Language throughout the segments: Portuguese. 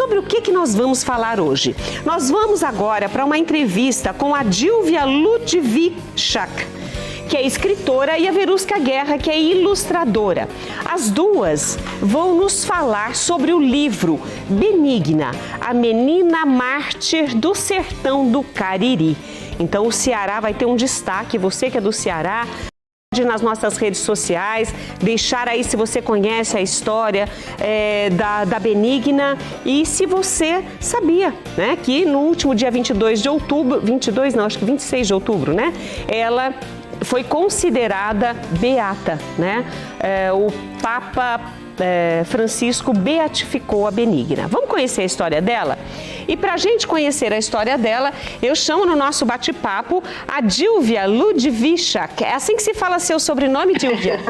sobre o que nós vamos falar hoje? Nós vamos agora para uma entrevista com a Dilvia Ludvichak, que é escritora, e a Verusca Guerra, que é ilustradora. As duas vão nos falar sobre o livro Benigna, a menina mártir do sertão do Cariri. Então o Ceará vai ter um destaque, você que é do Ceará, nas nossas redes sociais, deixar aí se você conhece a história da Benigna e se você sabia, né, que no último dia 22 de outubro, 22 não, acho que 26 de outubro, né, ela foi considerada beata, né, o Papa Francisco beatificou a Benigna. Vamos conhecer a história dela? E para a gente conhecer a história dela, eu chamo no nosso bate-papo a Dilvia Ludvichak. É assim que se fala seu sobrenome, Dilvia?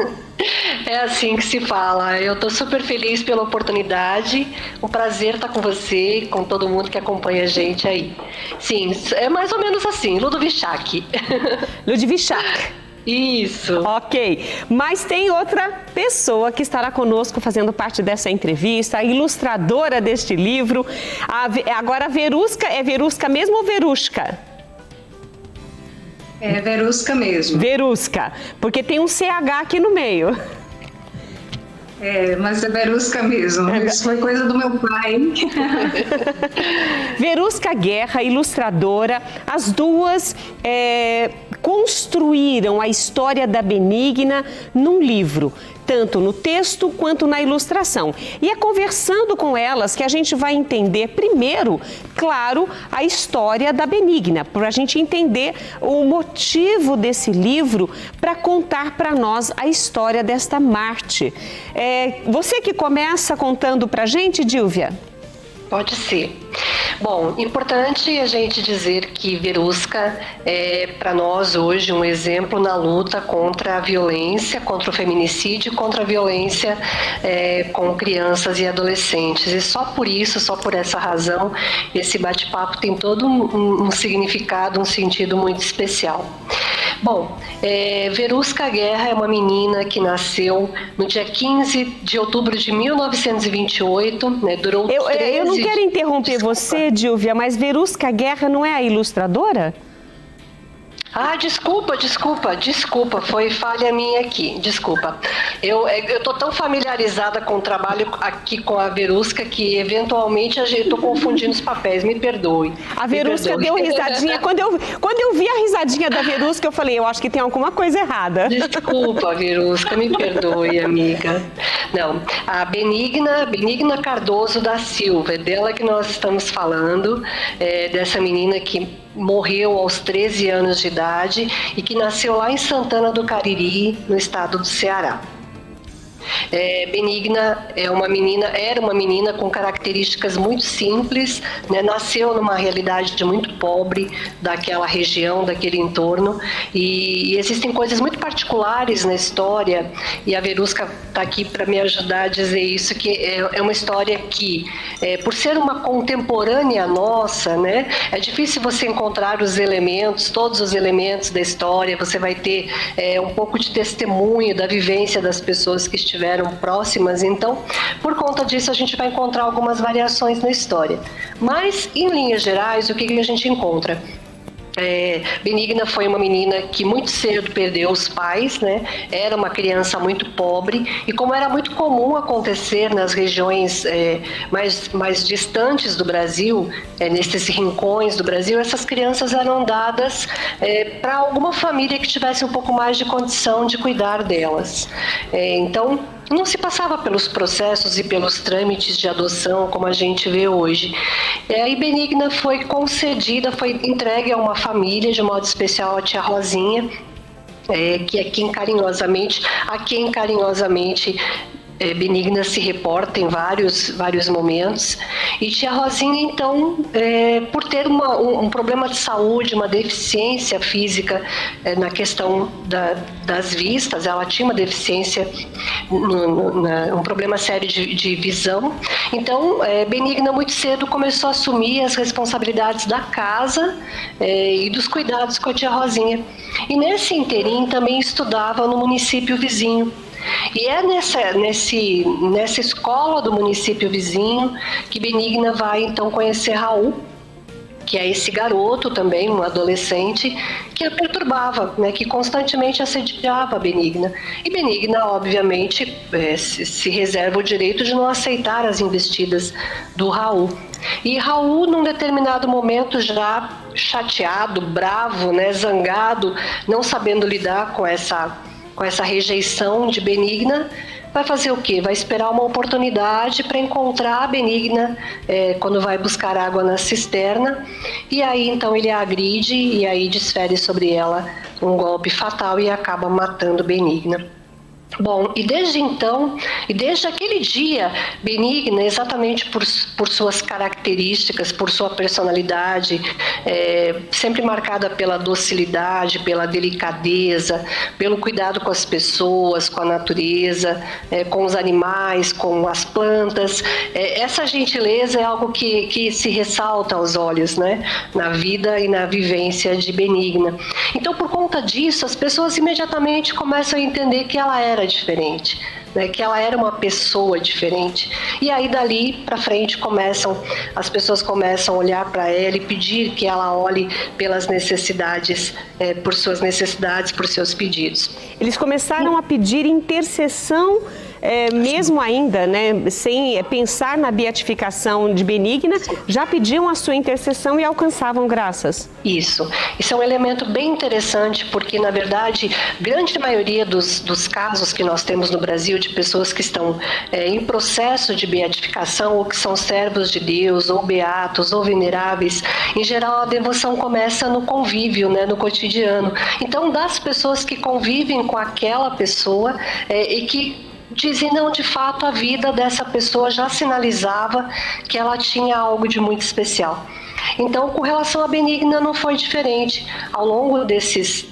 É assim que se fala. Eu estou super feliz pela oportunidade. Um prazer estar com você e com todo mundo que acompanha a gente aí. Sim, é mais ou menos assim, Ludvichak. Ludvichak. Isso. Ok, mas tem outra pessoa que estará conosco fazendo parte dessa entrevista, a ilustradora deste livro. Agora a Verusca, é Verusca mesmo ou Verusca? É Verusca mesmo. Verusca, porque tem um CH aqui no meio. Mas é Verusca mesmo. Isso foi coisa do meu pai. Verusca Guerra, ilustradora, as duas construíram a história da Benigna num livro, tanto no texto quanto na ilustração. E é conversando com elas que a gente vai entender primeiro, claro, a história da Benigna, para a gente entender o motivo desse livro para contar para nós a história desta Marte. Você que começa contando para a gente, Dilvia? Pode ser. Bom, importante a gente dizer que Verusca é para nós hoje um exemplo na luta contra a violência, contra o feminicídio, contra a violência com crianças e adolescentes. E só por isso, só por essa razão, esse bate-papo tem todo um significado, um sentido muito especial. Bom, Verusca Guerra é uma menina que nasceu no dia 15 de outubro de 1928, né, durou 13... Eu não quero interromper você, Dilvia, mas Verusca Guerra não é a ilustradora? Desculpa, foi falha minha aqui, desculpa. Eu tô tão familiarizada com o trabalho aqui com a Verusca que eventualmente eu tô confundindo os papéis, me perdoe. A Verusca deu risadinha, quando eu vi a risadinha da Verusca, eu falei, eu acho que tem alguma coisa errada. Desculpa, Verusca, me perdoe, amiga. Não, a Benigna Cardoso da Silva, é dela que nós estamos falando, dessa menina que morreu aos 13 anos de idade e que nasceu lá em Santana do Cariri, no estado do Ceará. Benigna era uma menina com características muito simples, né? Nasceu numa realidade muito pobre daquela região, daquele entorno, e existem coisas muito particulares na história, e a Verusca está aqui para me ajudar a dizer isso, que é uma história que, por ser uma contemporânea nossa, né? É difícil você encontrar os elementos, todos os elementos da história, você vai ter um pouco de testemunho da vivência das pessoas que estiveram próximas, então, por conta disso, a gente vai encontrar algumas variações na história. Mas, em linhas gerais, o que a gente encontra? Benigna foi uma menina que muito cedo perdeu os pais, né? Era uma criança muito pobre e, como era muito comum acontecer nas regiões mais distantes do Brasil, nesses rincões do Brasil, essas crianças eram dadas para alguma família que tivesse um pouco mais de condição de cuidar delas. Então, não se passava pelos processos e pelos trâmites de adoção como a gente vê hoje. E aí Benigna foi concedida, foi entregue a uma família, de modo especial a tia Rosinha, que a quem carinhosamente Benigna se reporta em vários momentos. E tia Rosinha, então, por ter um problema de saúde, uma deficiência física na questão das vistas, ela tinha uma deficiência, um problema sério de visão. Então, Benigna muito cedo começou a assumir as responsabilidades da casa e dos cuidados com a tia Rosinha. E nesse interim também estudava no município vizinho. E é nessa escola do município vizinho que Benigna vai então conhecer Raul, que é esse garoto também, um adolescente, que a perturbava, né, que constantemente assediava a Benigna. E Benigna, obviamente, se reserva o direito de não aceitar as investidas do Raul. E Raul, num determinado momento, já chateado, bravo, né, zangado, não sabendo lidar com essa rejeição de Benigna, vai fazer o quê? Vai esperar uma oportunidade para encontrar a Benigna quando vai buscar água na cisterna, e aí então ele a agride e aí desfere sobre ela um golpe fatal e acaba matando Benigna. Bom, e desde então, e desde aquele dia, Benigna, exatamente por suas características, por sua personalidade, sempre marcada pela docilidade, pela delicadeza, pelo cuidado com as pessoas, com a natureza, com os animais, com as plantas, essa gentileza é algo que se ressalta aos olhos, né, na vida e na vivência de Benigna. Então, por conta disso, as pessoas imediatamente começam a entender que ela era diferente, né, que ela era uma pessoa diferente. E aí dali para frente as pessoas começam a olhar para ela e pedir que ela olhe pelas necessidades, por suas necessidades, por seus pedidos. Eles começaram a pedir intercessão, mesmo ainda, né, sem pensar na beatificação de Benigna, já pediam a sua intercessão e alcançavam graças. Isso é um elemento bem interessante, porque na verdade, grande maioria dos casos que nós temos no Brasil de pessoas que estão em processo de beatificação, ou que são servos de Deus, ou beatos, ou veneráveis, em geral a devoção começa no convívio, né, no cotidiano. Então, das pessoas que convivem com aquela pessoa e que dizem, não, de fato a vida dessa pessoa já sinalizava que ela tinha algo de muito especial. Então, com relação a Benigna não foi diferente. Ao longo desses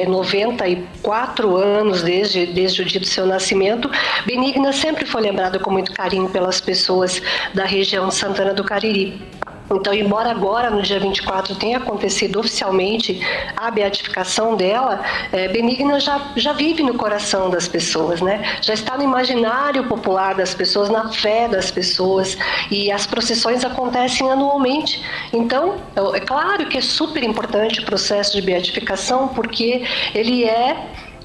94 anos desde o dia do seu nascimento, Benigna sempre foi lembrada com muito carinho pelas pessoas da região de Santana do Cariri. Então, embora agora, no dia 24, tenha acontecido oficialmente a beatificação dela, Benigna já vive no coração das pessoas, né? Já está no imaginário popular das pessoas, na fé das pessoas, e as procissões acontecem anualmente. Então, é claro que é super importante o processo de beatificação, porque ele é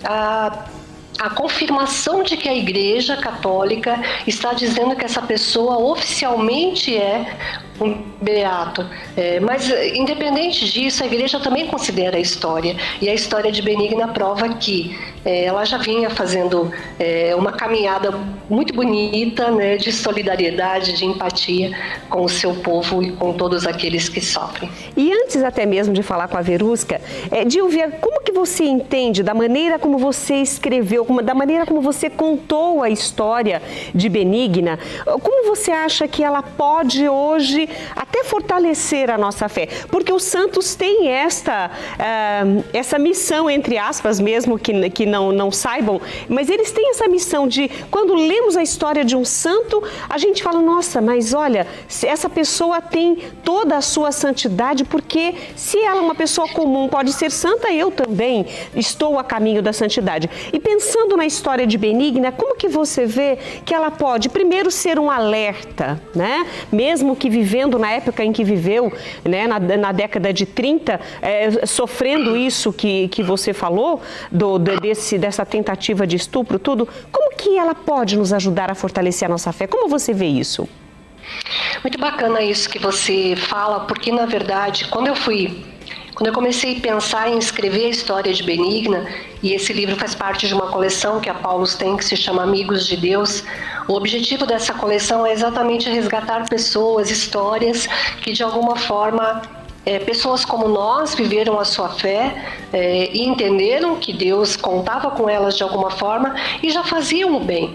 a confirmação de que a Igreja Católica está dizendo que essa pessoa oficialmente é um beato. Mas, independente disso, a Igreja também considera a história. E a história de Benigna prova que ela já vinha fazendo uma caminhada muito bonita, né, de solidariedade, de empatia com o seu povo e com todos aqueles que sofrem. E antes até mesmo de falar com a Verusca, Dilvia, como que você entende da maneira como você escreveu, da maneira como você contou a história de Benigna, como você acha que ela pode hoje até fortalecer a nossa fé? Porque os santos têm essa missão, entre aspas, mesmo que não saibam, mas eles têm essa missão de, quando lemos a história de um santo, a gente fala, nossa, mas olha, essa pessoa tem toda a sua santidade, porque se ela é uma pessoa comum, pode ser santa, eu também estou a caminho da santidade. E pensando na história de Benigna, como que você vê que ela pode, primeiro, ser um alerta, né? Mesmo que vivendo na época em que viveu, né, na década de 30, sofrendo isso que você falou, dessa tentativa de estupro, tudo, como que ela pode nos ajudar a fortalecer a nossa fé? Como você vê isso? Muito bacana isso que você fala, porque na verdade, quando eu comecei a pensar em escrever a história de Benigna, e esse livro faz parte de uma coleção que a Paulus tem, que se chama Amigos de Deus, o objetivo dessa coleção é exatamente resgatar pessoas, histórias que de alguma forma, pessoas como nós viveram a sua fé e entenderam que Deus contava com elas de alguma forma e já faziam o bem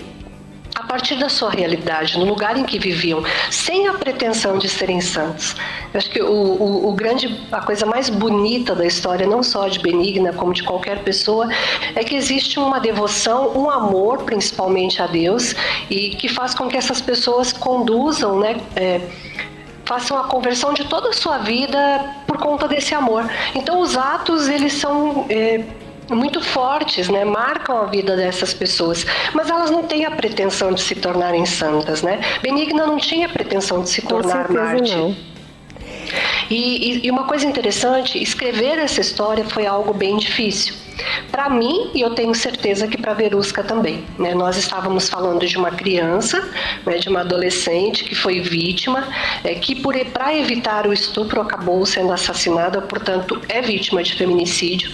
a partir da sua realidade, no lugar em que viviam, sem a pretensão de serem santos. Eu acho que a coisa mais bonita da história, não só de Benigna, como de qualquer pessoa, é que existe uma devoção, um amor, principalmente a Deus, e que faz com que essas pessoas conduzam, né, façam a conversão de toda a sua vida por conta desse amor. Então, os atos, eles são muito fortes, né? Marcam a vida dessas pessoas, mas elas não têm a pretensão de se tornarem santas, né? Benigna não tinha pretensão de se tornar mártir. Não. E uma coisa interessante, escrever essa história foi algo bem difícil. Para mim, e eu tenho certeza que para Verusca também, né? Nós estávamos falando de uma criança, né, de uma adolescente que foi vítima, que para evitar o estupro acabou sendo assassinada, portanto é vítima de feminicídio.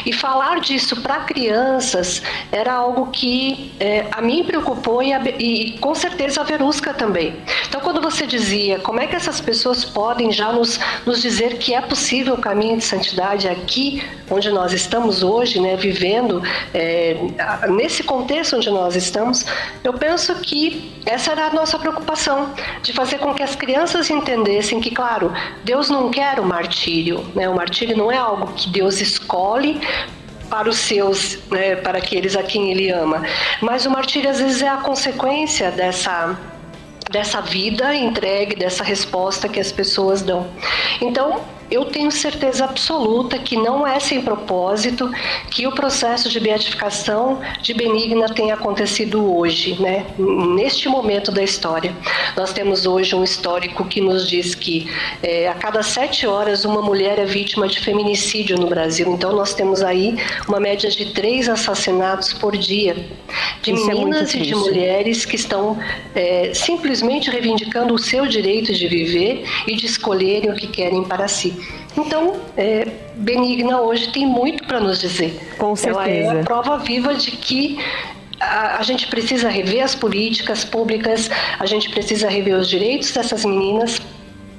E falar disso para crianças era algo que a mim preocupou e com certeza a Verusca também. Então quando você dizia como é que essas pessoas podem já nos dizer que é possível o caminho de santidade aqui onde nós estamos hoje, né, vivendo nesse contexto onde nós estamos, eu penso que essa era a nossa preocupação, de fazer com que as crianças entendessem que, claro, Deus não quer o martírio, né? O martírio não é algo que Deus escolhe para os seus, né, para aqueles a quem Ele ama, mas o martírio às vezes é a consequência dessa vida entregue, dessa resposta que as pessoas dão. Então, eu tenho certeza absoluta que não é sem propósito que o processo de beatificação de Benigna tenha acontecido hoje, né? Neste momento da história. Nós temos hoje um histórico que nos diz que a cada 7 horas uma mulher é vítima de feminicídio no Brasil. Então nós temos aí uma média de 3 assassinatos por dia de meninas e de mulheres que estão simplesmente reivindicando o seu direito de viver e de escolherem o que querem para si. Então, Benigna hoje tem muito para nos dizer. Com certeza. Ela é a prova viva de que a gente precisa rever as políticas públicas, a gente precisa rever os direitos dessas meninas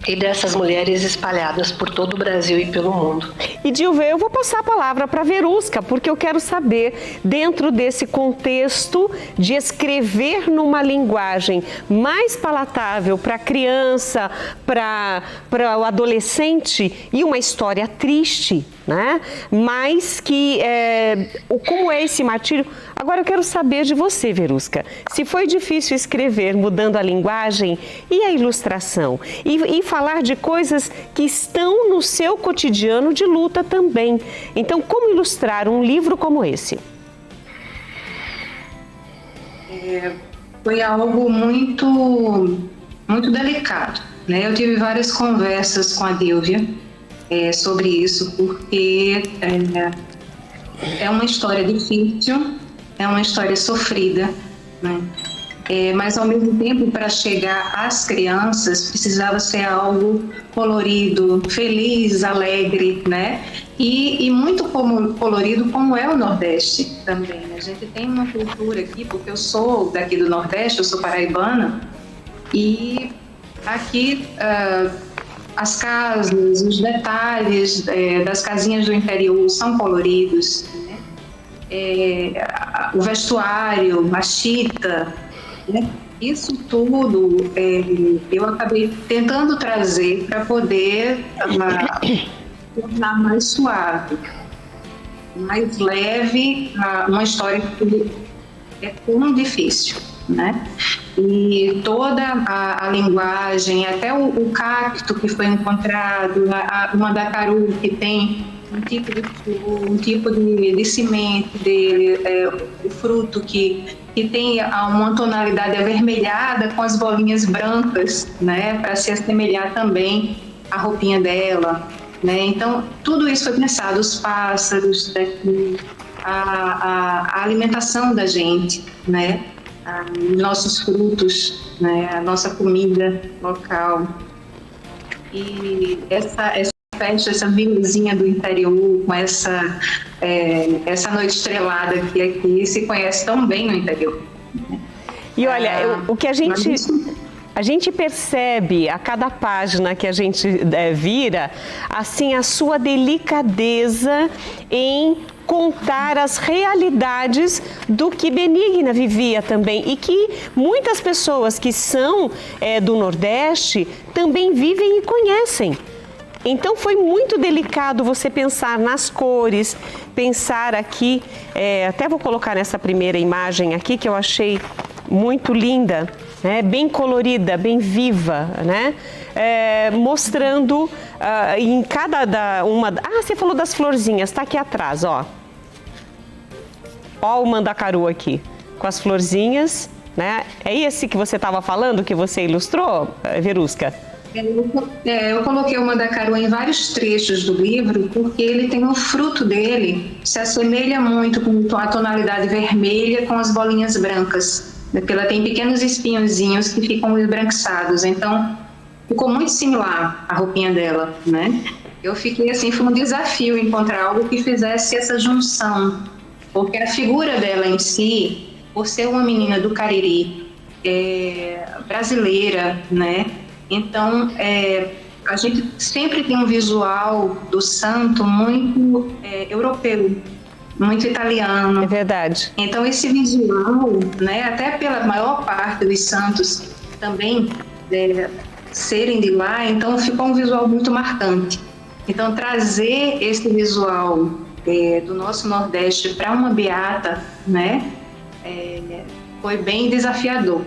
e dessas mulheres espalhadas por todo o Brasil e pelo mundo. E Dilva, eu vou passar a palavra para Verusca, porque eu quero saber, dentro desse contexto de escrever numa linguagem mais palatável para a criança, para o adolescente, e uma história triste, né? Mas que, como é esse martírio? Agora eu quero saber de você, Verusca, se foi difícil escrever mudando a linguagem e a ilustração, e falar de coisas que estão no seu cotidiano de luta também. Então, como ilustrar um livro como esse? Foi algo muito delicado, né? Eu tive várias conversas com a Dilvia sobre isso, porque é uma história difícil, é uma história sofrida, né? Mas ao mesmo tempo, para chegar às crianças, precisava ser algo colorido, feliz, alegre, né? E muito colorido como é o Nordeste também. A gente tem uma cultura aqui, porque eu sou daqui do Nordeste, eu sou paraibana, e aqui as casas, os detalhes das casinhas do interior são coloridos, né? O vestuário, a chita, né? Isso tudo eu acabei tentando trazer para poder tornar mais suave, mais leve, uma história que é tão difícil, né? E toda a linguagem, até o cacto que foi encontrado, uma dacaru que tem um tipo de flor, um tipo de semente dele, o fruto que tem uma tonalidade avermelhada com as bolinhas brancas, né, para se assemelhar também à roupinha dela, né? Então, tudo isso foi pensado, os pássaros daqui, a alimentação da gente, né, nossos frutos, né, a nossa comida local. E essa festa, essa vilazinha do interior, com essa noite estrelada que aqui se conhece tão bem no interior. E olha, o que a gente percebe a cada página que a gente vira, assim, a sua delicadeza em contar as realidades do que Benigna vivia também, e que muitas pessoas que são do Nordeste também vivem e conhecem. Então foi muito delicado você pensar nas cores, pensar aqui, até vou colocar nessa primeira imagem aqui que eu achei muito linda, né? Bem colorida, bem viva, né? Mostrando em cada uma... Ah, você falou das florzinhas, está aqui atrás, ó. Ó o mandacaru aqui, com as florzinhas, né? É esse que você estava falando, que você ilustrou, Verusca? Eu coloquei o mandacaru em vários trechos do livro, porque ele tem o fruto dele, se assemelha muito com a tonalidade vermelha com as bolinhas brancas, porque ela tem pequenos espinhozinhos que ficam esbranquiçados, então ficou muito similar a roupinha dela, né? Eu fiquei assim, foi um desafio encontrar algo que fizesse essa junção, porque a figura dela em si, por ser uma menina do Cariri, brasileira, né? Então, a gente sempre tem um visual do santo muito europeu, muito italiano. É verdade. Então, esse visual, né, até pela maior parte dos santos também serem de lá, então ficou um visual muito marcante. Então, trazer esse visual do nosso Nordeste para uma beata, né, foi bem desafiador.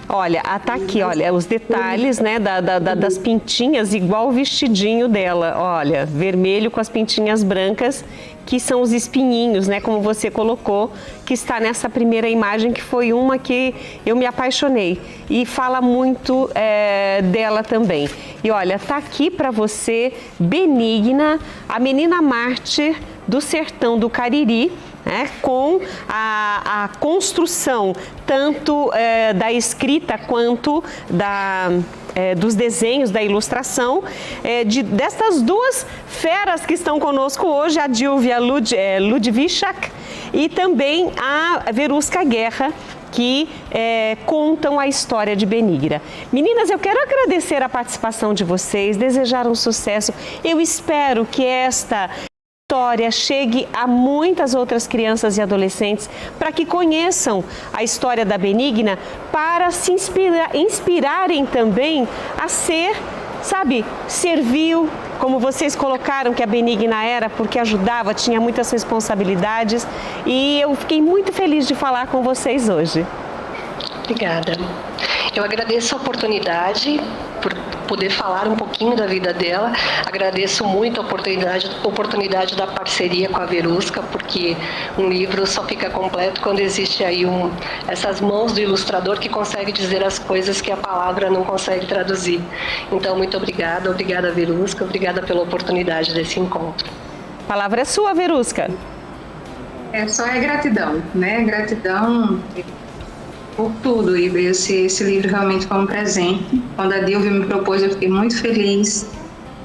Olha, tá aqui, olha, os detalhes, né, das pintinhas, igual o vestidinho dela, olha, vermelho com as pintinhas brancas, que são os espinhinhos, né, como você colocou, que está nessa primeira imagem, que foi uma que eu me apaixonei, e fala muito dela também. E olha, tá aqui para você, Benigna, a menina mártir do sertão do Cariri, né, com a construção tanto da escrita quanto dos desenhos, da ilustração, destas duas feras que estão conosco hoje, a Dilvia Ludvichak e também a Verusca Guerra, que contam a história de Benigna. Meninas, eu quero agradecer a participação de vocês, desejar um sucesso. Eu espero que esta história chegue a muitas outras crianças e adolescentes para que conheçam a história da Benigna, para se inspirarem também a ser, sabe, servil, como vocês colocaram que a Benigna era, porque ajudava, tinha muitas responsabilidades, e eu fiquei muito feliz de falar com vocês hoje. Obrigada. Eu agradeço a oportunidade por poder falar um pouquinho da vida dela. Agradeço muito a oportunidade da parceria com a Verusca, porque um livro só fica completo quando existe aí essas mãos do ilustrador que consegue dizer as coisas que a palavra não consegue traduzir. Então, muito obrigada. Obrigada, Verusca. Obrigada pela oportunidade desse encontro. A palavra é sua, Verusca. Só gratidão, né? Gratidão por tudo, e esse livro realmente foi um presente. Quando a Dilvia me propôs, eu fiquei muito feliz,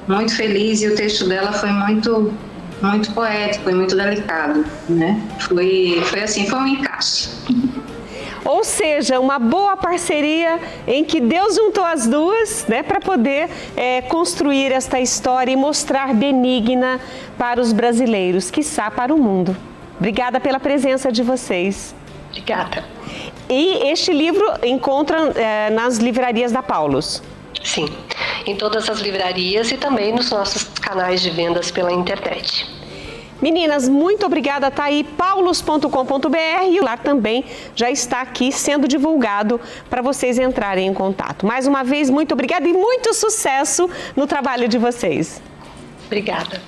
e o texto dela foi muito, muito poético e muito delicado, né? Foi assim, foi um encaixe. Ou seja, uma boa parceria em que Deus juntou as duas, né, para poder construir esta história e mostrar Benigna para os brasileiros, quiçá para o mundo. Obrigada pela presença de vocês. Obrigada. E este livro encontra nas livrarias da Paulus? Sim, em todas as livrarias e também nos nossos canais de vendas pela internet. Meninas, muito obrigada, tá aí, paulus.com.br, e lá também já está aqui sendo divulgado para vocês entrarem em contato. Mais uma vez, muito obrigada e muito sucesso no trabalho de vocês. Obrigada.